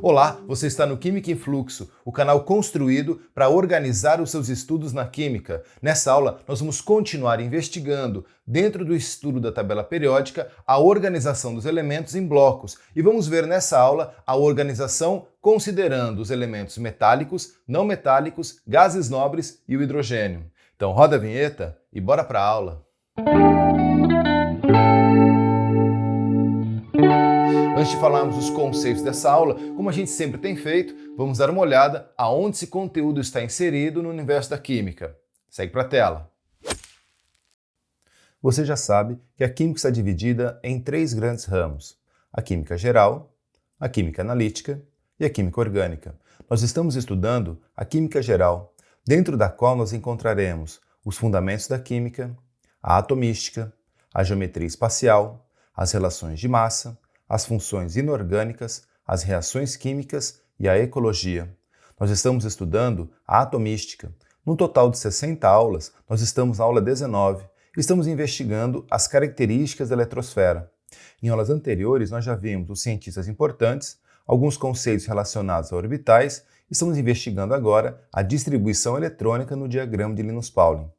Olá, você está no Química em Fluxo, o canal construído para organizar os seus estudos na química. Nessa aula, nós vamos continuar investigando, dentro do estudo da tabela periódica, a organização dos elementos em blocos. E vamos ver nessa aula a organização considerando os elementos metálicos, não metálicos, gases nobres e o hidrogênio. Então roda a vinheta e bora para a aula! Antes de falarmos dos conceitos dessa aula, como a gente sempre tem feito, vamos dar uma olhada aonde esse conteúdo está inserido no universo da química. Segue para a tela. Você já sabe que a química está dividida em três grandes ramos: a química geral, a química analítica e a química orgânica. Nós estamos estudando a química geral, dentro da qual nós encontraremos os fundamentos da química, a atomística, a geometria espacial, as relações de massa, as funções inorgânicas, as reações químicas e a ecologia. Nós estamos estudando a atomística. No total de 60 aulas, nós estamos na aula 19 e estamos investigando as características da eletrosfera. Em aulas anteriores, nós já vimos os cientistas importantes, alguns conceitos relacionados a orbitais, e estamos investigando agora a distribuição eletrônica no diagrama de Linus-Pauling.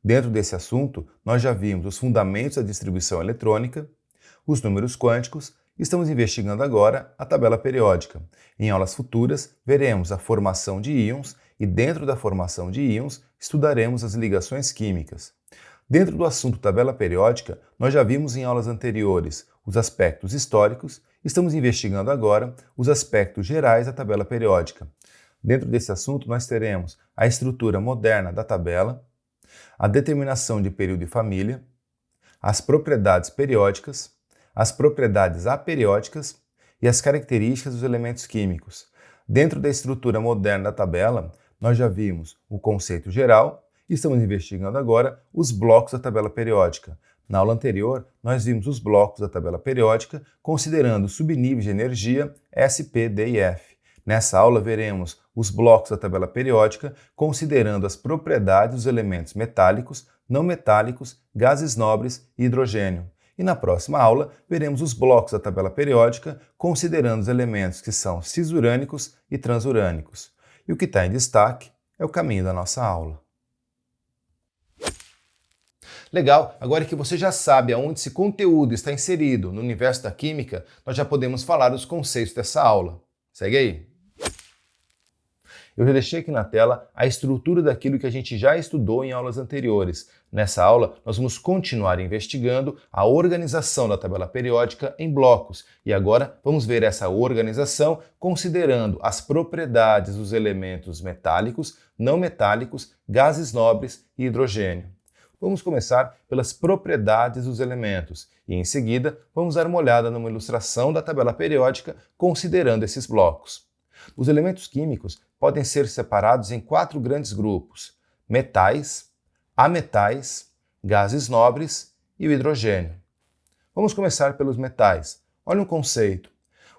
Dentro desse assunto, nós já vimos os fundamentos da distribuição eletrônica, os números quânticos. Estamos investigando agora a tabela periódica. Em aulas futuras, veremos a formação de íons e, dentro da formação de íons, estudaremos as ligações químicas. Dentro do assunto tabela periódica, nós já vimos em aulas anteriores os aspectos históricos. Estamos investigando agora os aspectos gerais da tabela periódica. Dentro desse assunto, nós teremos a estrutura moderna da tabela, a determinação de período e família, as propriedades periódicas, as propriedades aperiódicas e as características dos elementos químicos. Dentro da estrutura moderna da tabela, nós já vimos o conceito geral e estamos investigando agora os blocos da tabela periódica. Na aula anterior, nós vimos os blocos da tabela periódica considerando subníveis de energia S, P, D e F. Nessa aula, veremos os blocos da tabela periódica considerando as propriedades dos elementos metálicos, não metálicos, gases nobres e hidrogênio. E na próxima aula, veremos os blocos da tabela periódica considerando os elementos que são cisurânicos e transurânicos. E o que está em destaque é o caminho da nossa aula. Legal, agora que você já sabe aonde esse conteúdo está inserido no universo da química, nós já podemos falar dos conceitos dessa aula. Segue aí! Eu já deixei aqui na tela a estrutura daquilo que a gente já estudou em aulas anteriores. Nessa aula, nós vamos continuar investigando a organização da tabela periódica em blocos. E agora vamos ver essa organização considerando as propriedades dos elementos metálicos, não metálicos, gases nobres e hidrogênio. Vamos começar pelas propriedades dos elementos e, em seguida, vamos dar uma olhada numa ilustração da tabela periódica considerando esses blocos. Os elementos químicos podem ser separados em 4 grandes grupos: metais, ametais, gases nobres e o hidrogênio. Vamos começar pelos metais. Olha um conceito.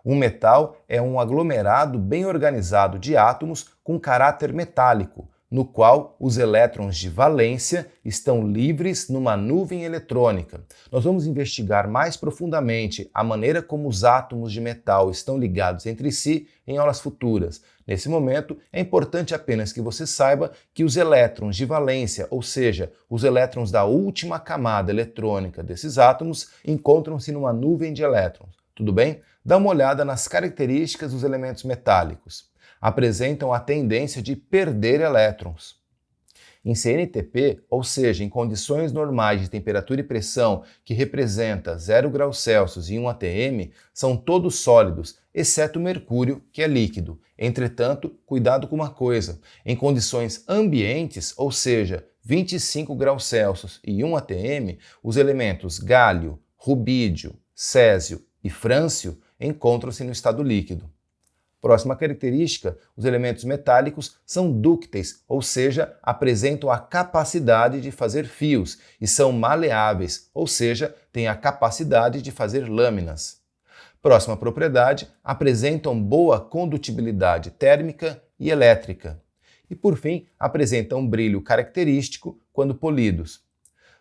Um metal é um aglomerado bem organizado de átomos com caráter metálico, no qual os elétrons de valência estão livres numa nuvem eletrônica. Nós vamos investigar mais profundamente a maneira como os átomos de metal estão ligados entre si em aulas futuras. Nesse momento, é importante apenas que você saiba que os elétrons de valência, ou seja, os elétrons da última camada eletrônica desses átomos, encontram-se numa nuvem de elétrons. Tudo bem? Dá uma olhada nas características dos elementos metálicos. Apresentam a tendência de perder elétrons. Em CNTP, ou seja, em condições normais de temperatura e pressão que representa 0 graus Celsius e 1 atm, são todos sólidos, exceto o mercúrio, que é líquido. Entretanto, cuidado com uma coisa: em condições ambientes, ou seja, 25 graus Celsius e 1 atm, os elementos gálio, rubídio, césio e frâncio encontram-se no estado líquido. Próxima característica, os elementos metálicos são dúcteis, ou seja, apresentam a capacidade de fazer fios, e são maleáveis, ou seja, têm a capacidade de fazer lâminas. Próxima propriedade, apresentam boa condutibilidade térmica e elétrica. E por fim, apresentam um brilho característico quando polidos.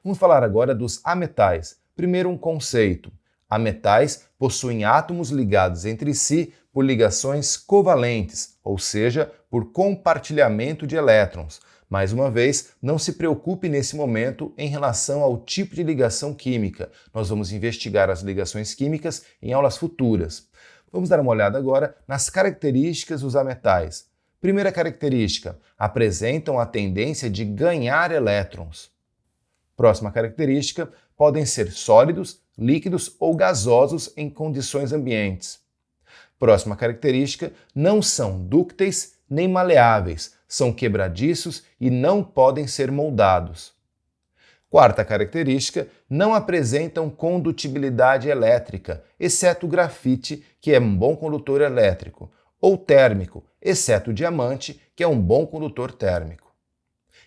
Vamos falar agora dos ametais. Primeiro um conceito. Ametais possuem átomos ligados entre si por ligações covalentes, ou seja, por compartilhamento de elétrons. Mais uma vez, não se preocupe nesse momento em relação ao tipo de ligação química. Nós vamos investigar as ligações químicas em aulas futuras. Vamos dar uma olhada agora nas características dos ametais. Primeira característica, apresentam a tendência de ganhar elétrons. Próxima característica, podem ser sólidos, líquidos ou gasosos em condições ambientes. Próxima característica, não são dúcteis nem maleáveis, são quebradiços e não podem ser moldados. Quarta característica, não apresentam condutibilidade elétrica, exceto o grafite, que é um bom condutor elétrico, ou térmico, exceto o diamante, que é um bom condutor térmico.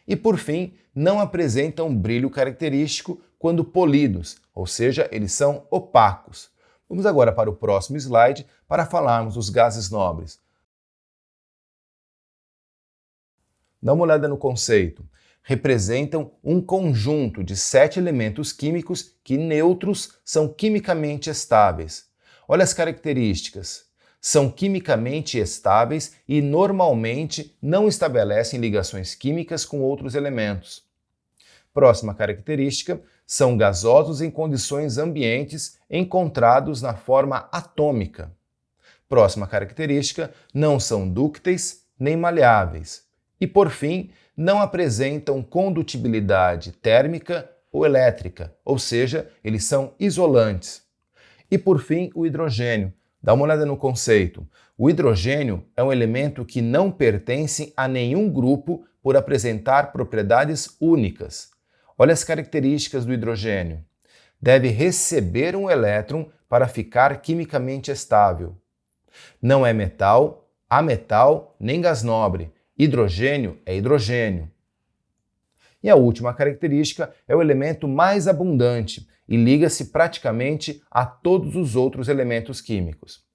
E por fim, não apresentam brilho característico quando polidos, ou seja, eles são opacos. Vamos agora para o próximo slide para falarmos dos gases nobres. Dá uma olhada no conceito. Representam um conjunto de 7 elementos químicos que neutros são quimicamente estáveis. Olha as características. São quimicamente estáveis e normalmente não estabelecem ligações químicas com outros elementos. Próxima característica, são gasosos em condições ambientes encontrados na forma atômica. Próxima característica, não são dúcteis nem maleáveis. E por fim, não apresentam condutibilidade térmica ou elétrica, ou seja, eles são isolantes. E por fim, o hidrogênio. Dá uma olhada no conceito. O hidrogênio é um elemento que não pertence a nenhum grupo por apresentar propriedades únicas. Olha as características do hidrogênio. Deve receber um elétron para ficar quimicamente estável. Não é metal, ametal nem gás nobre. Hidrogênio é hidrogênio. E a última característica é o elemento mais abundante e liga-se praticamente a todos os outros elementos químicos.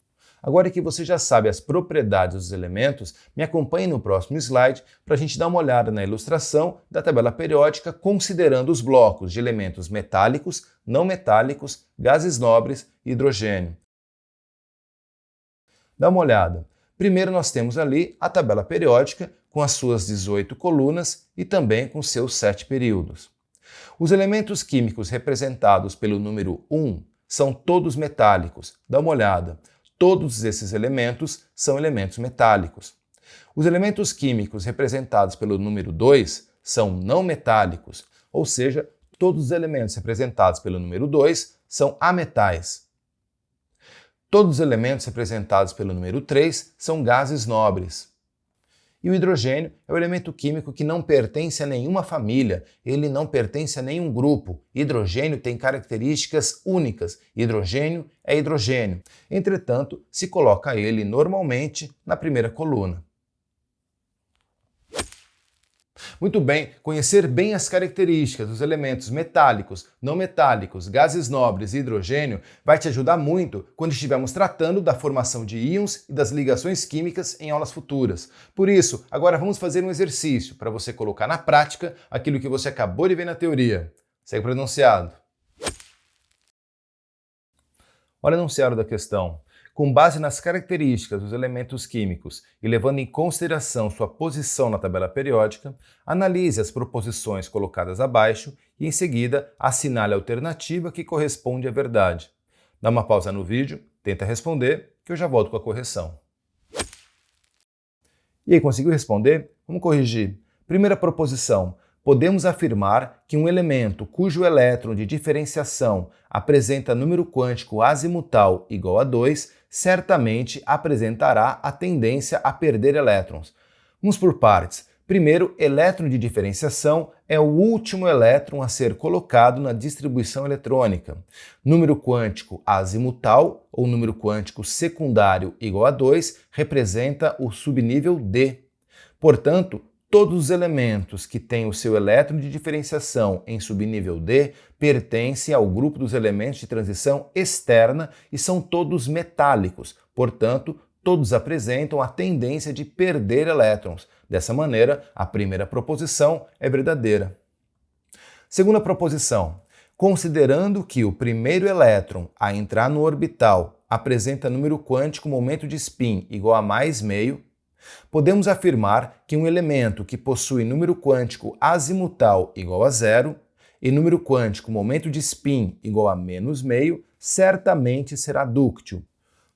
Agora que você já sabe as propriedades dos elementos, me acompanhe no próximo slide para a gente dar uma olhada na ilustração da tabela periódica considerando os blocos de elementos metálicos, não metálicos, gases nobres e hidrogênio. Dá uma olhada. Primeiro nós temos ali a tabela periódica com as suas 18 colunas e também com seus 7 períodos. Os elementos químicos representados pelo número 1 são todos metálicos. Dá uma olhada. Todos esses elementos são elementos metálicos. Os elementos químicos representados pelo número 2 são não metálicos, ou seja, todos os elementos representados pelo número 2 são ametais. Todos os elementos representados pelo número 3 são gases nobres. E o hidrogênio é o elemento químico que não pertence a nenhuma família, ele não pertence a nenhum grupo. Hidrogênio tem características únicas. Hidrogênio é hidrogênio. Entretanto, se coloca ele normalmente na primeira coluna. Muito bem, conhecer bem as características dos elementos metálicos, não metálicos, gases nobres e hidrogênio vai te ajudar muito quando estivermos tratando da formação de íons e das ligações químicas em aulas futuras. Por isso, agora vamos fazer um exercício para você colocar na prática aquilo que você acabou de ver na teoria. Segue para o enunciado. Olha o enunciado da questão. Com base nas características dos elementos químicos e levando em consideração sua posição na tabela periódica, analise as proposições colocadas abaixo e, em seguida, assinale a alternativa que corresponde à verdade. Dá uma pausa no vídeo, tenta responder, que eu já volto com a correção. E aí, conseguiu responder? Vamos corrigir. Primeira proposição. Podemos afirmar que um elemento cujo elétron de diferenciação apresenta número quântico azimutal igual a 2, certamente apresentará a tendência a perder elétrons. Vamos por partes. Primeiro, elétron de diferenciação é o último elétron a ser colocado na distribuição eletrônica. Número quântico azimutal, ou número quântico secundário igual a 2, representa o subnível D. Portanto, todos os elementos que têm o seu elétron de diferenciação em subnível D pertencem ao grupo dos elementos de transição externa e são todos metálicos. Portanto, todos apresentam a tendência de perder elétrons. Dessa maneira, a primeira proposição é verdadeira. Segunda proposição. Considerando que o primeiro elétron a entrar no orbital apresenta número quântico momento de spin igual a mais meio, podemos afirmar que um elemento que possui número quântico azimutal igual a zero e número quântico momento de spin igual a menos meio certamente será dúctil.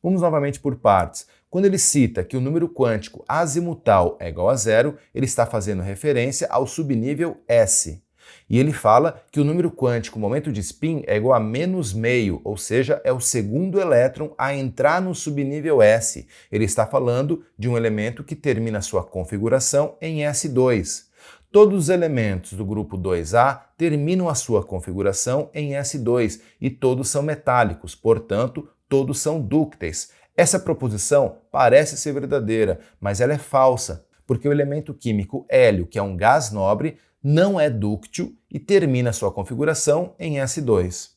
Vamos novamente por partes. Quando ele cita que o número quântico azimutal é igual a zero, ele está fazendo referência ao subnível S. E ele fala que o número quântico momento de spin é igual a menos meio, ou seja, é o segundo elétron a entrar no subnível S. Ele está falando de um elemento que termina sua configuração em S2. Todos os elementos do grupo 2A terminam a sua configuração em S2 e todos são metálicos, portanto, todos são dúcteis. Essa proposição parece ser verdadeira, mas ela é falsa, porque o elemento químico hélio, que é um gás nobre, não é dúctil e termina sua configuração em S2.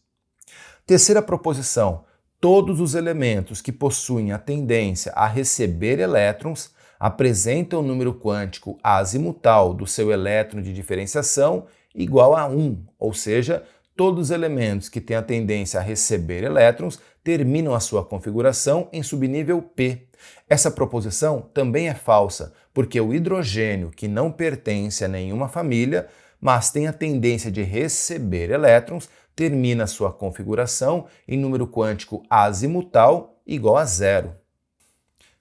Terceira proposição: todos os elementos que possuem a tendência a receber elétrons apresentam o número quântico azimutal do seu elétron de diferenciação igual a 1, ou seja, todos os elementos que têm a tendência a receber elétrons terminam a sua configuração em subnível P. Essa proposição também é falsa, porque o hidrogênio, que não pertence a nenhuma família, mas tem a tendência de receber elétrons, termina sua configuração em número quântico azimutal igual a zero.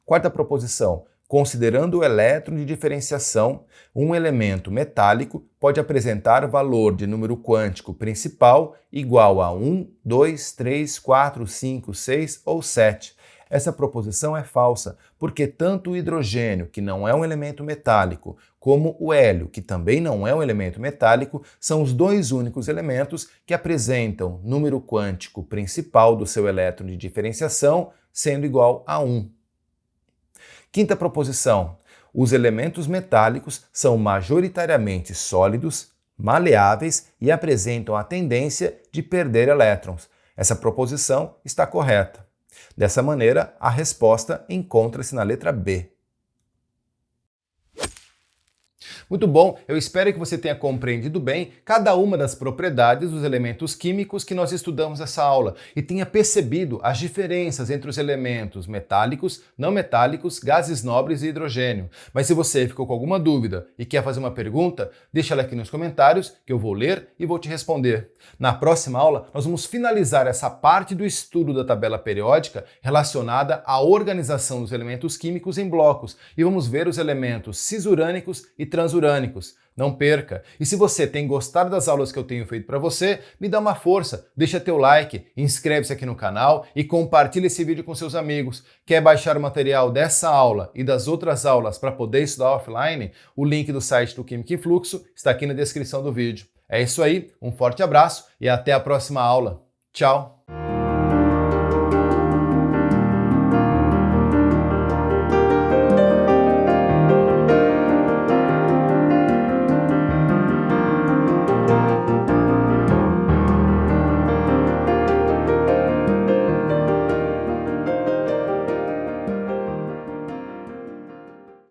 Quarta proposição: considerando o elétron de diferenciação, um elemento metálico pode apresentar valor de número quântico principal igual a 1, 2, 3, 4, 5, 6 ou 7. Essa proposição é falsa, porque tanto o hidrogênio, que não é um elemento metálico, como o hélio, que também não é um elemento metálico, são os dois únicos elementos que apresentam número quântico principal do seu elétron de diferenciação sendo igual a 1. Quinta proposição: os elementos metálicos são majoritariamente sólidos, maleáveis e apresentam a tendência de perder elétrons. Essa proposição está correta. Dessa maneira, a resposta encontra-se na letra B. Muito bom, eu espero que você tenha compreendido bem cada uma das propriedades dos elementos químicos que nós estudamos nessa aula e tenha percebido as diferenças entre os elementos metálicos, não metálicos, gases nobres e hidrogênio. Mas se você ficou com alguma dúvida e quer fazer uma pergunta, deixa ela aqui nos comentários que eu vou ler e vou te responder. Na próxima aula, nós vamos finalizar essa parte do estudo da tabela periódica relacionada à organização dos elementos químicos em blocos e vamos ver os elementos cisurânicos e transurânicos. Não perca! E se você tem gostado das aulas que eu tenho feito para você, me dá uma força, deixa teu like, inscreve-se aqui no canal e compartilha esse vídeo com seus amigos. Quer baixar o material dessa aula e das outras aulas para poder estudar offline? O link do site do Química em Fluxo está aqui na descrição do vídeo. É isso aí, um forte abraço e até a próxima aula. Tchau!